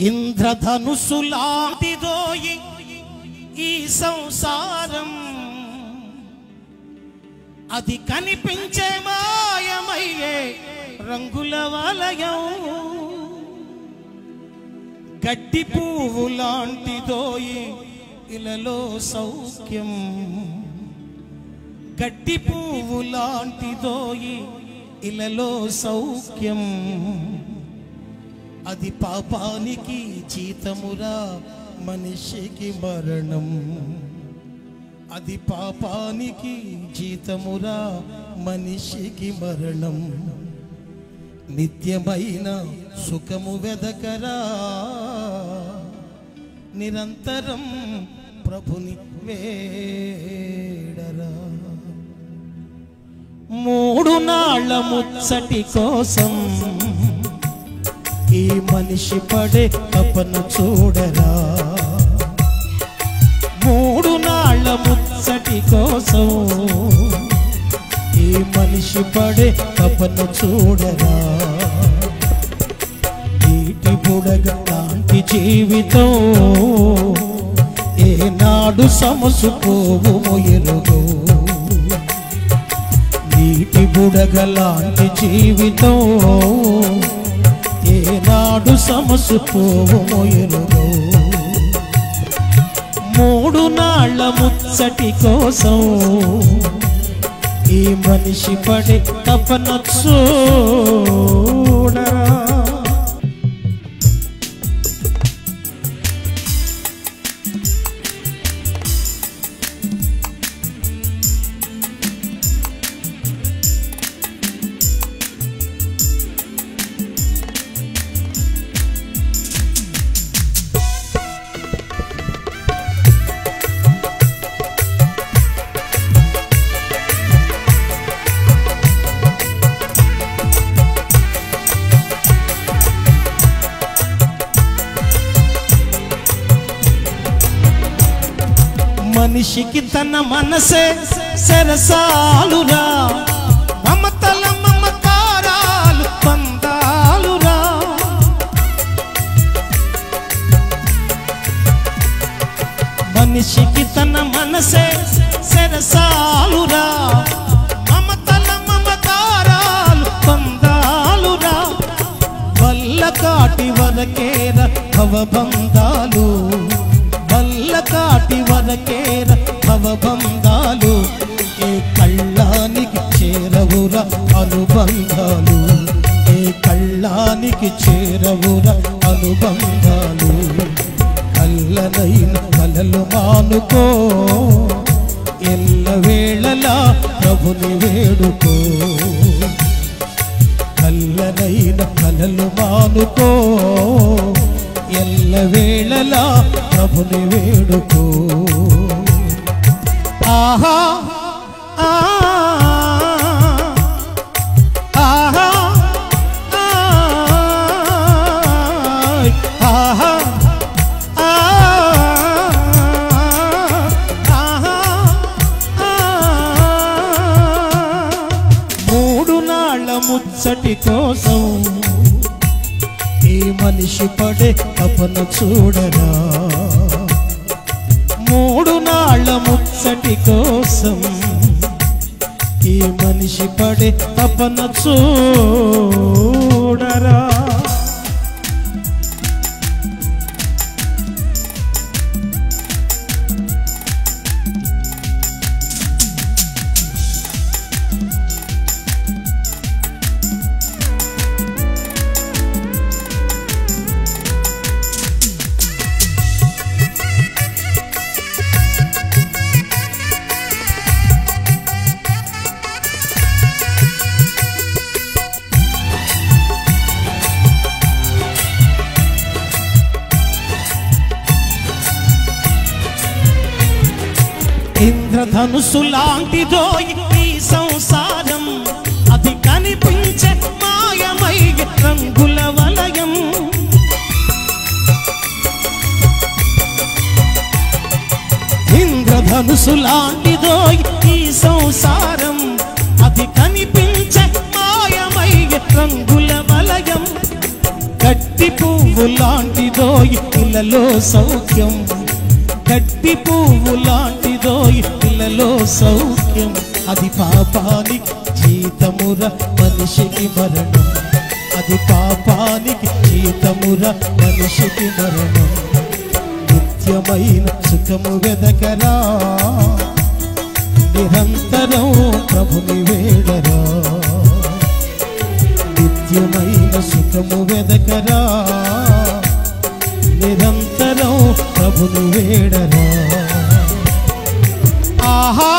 ఇంద్రధనుసులాంటిదోయి ఈ సంసారం, అది కనిపించే మాయమయ్యే రంగుల వలయం. గడ్డి పువ్వు లాంటిదోయి ఇలలో సౌఖ్యం, గడ్డి పువ్వు లాంటిదోయి ఇలలో సౌఖ్యం. అది పాపానికి జీతమురా మనిషికి మరణం, అది పాపానికి జీతమురా మనిషికి మరణం. నిత్యమైన సుఖము వెదకరా, నిరంతరం ప్రభుని వేడరా. మూడు నాళ్ళ ముచ్చటి కోసం ఈ మనిషి పడే తపన చూడరా. మూడు నాళ్ళ ముచ్చటి కోసం ఈ మనిషి పడే తపన చూడరా. నీటి బుడగ లాంటి జీవితం ఏనాడు సమసుపోవు ఎరుగో. నీటి బుడగ లాంటి జీవితం ఏనాడు సమసుపోవు ఎరుగో. మూడు నాళ్ళ ముచ్చటి కోసం ఈ మనిషి పడే తపన చూడరా. మనిషికి తన మనసే సరసాలురా, మమతల మమకారాలు బంధాలురా. మనిషికి తన మనసే సరసాలురా, మమతల మమకారాలు బంధాలురా. వల్ల కాటి వరకేర భవబంధాలు, వల్ల కాటి వరకేర భవబంధాలు. ఏ కళ్ళానికి చేరవురా అనుబంధాలు, ఏ కళ్ళానికి చేరవురా అనుబంధాలు. కళ్ళనైన కలలు మానుకో, ఎల్ల వేళలా ప్రభుని వేడుకో. కళ్ళనైన కలలు మానుకో, ఎల్ల వేళలా ప్రభుని వేడుకో. ఆహా ఆహా ఆహా మూడు నాళ్ళ ముచ్చటి కోసం ఈ మనిషి పడే తపన చూడరా. మూడు నాళ్ళ ముచ్చటి కోసం ఈ మనిషి పడే తపన చూడరా. ఇంద్రధనుసు లాంటిదోయి ఈ సంసారం, అది కనిపించే మాయమై రంగుల వలయం. ఇంద్రధనుసు లాంటిదోయి ఈ సంసారం, అది కనిపించే మాయమై రంగుల వలయం. గట్టి గడ్డి పువ్వు లాంటిదోయి ఇళ్ళలో సౌఖ్యం, గడ్డి పువ్వు లాంటిదోయి ఇళ్ళలో సౌఖ్యం. అది పాపానికి జీతముర మనిషికి మరణం, అది పాపానికి జీతముర మనిషికి మరణం. నిత్యమైన సుఖము వెదకరా, నిరంతరం ప్రభుని వేడరా. నిత్యమైన సుఖము వెదకరా, నిరంతరం ప్రభుని వేడరా. ఆహా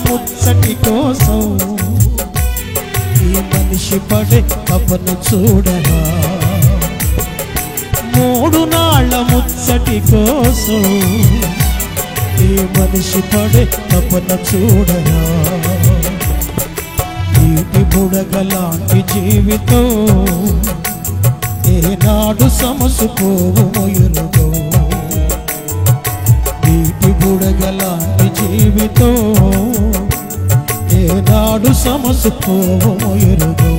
ముచ్చటి కోసం ఈ మనిషి పడే తపన చూడరా. 3 నాళ్ళ ముచ్చటి కోసం ఈ మనిషి పడే తపన చూడరా. నీటి బుడగలాంటి జీవితం ఏనాడు సమసిపోవు ఎరుగో. నీటి బుడగలాంటి జీవితం ఏనాడు సమసిపోవు ఎరుగో.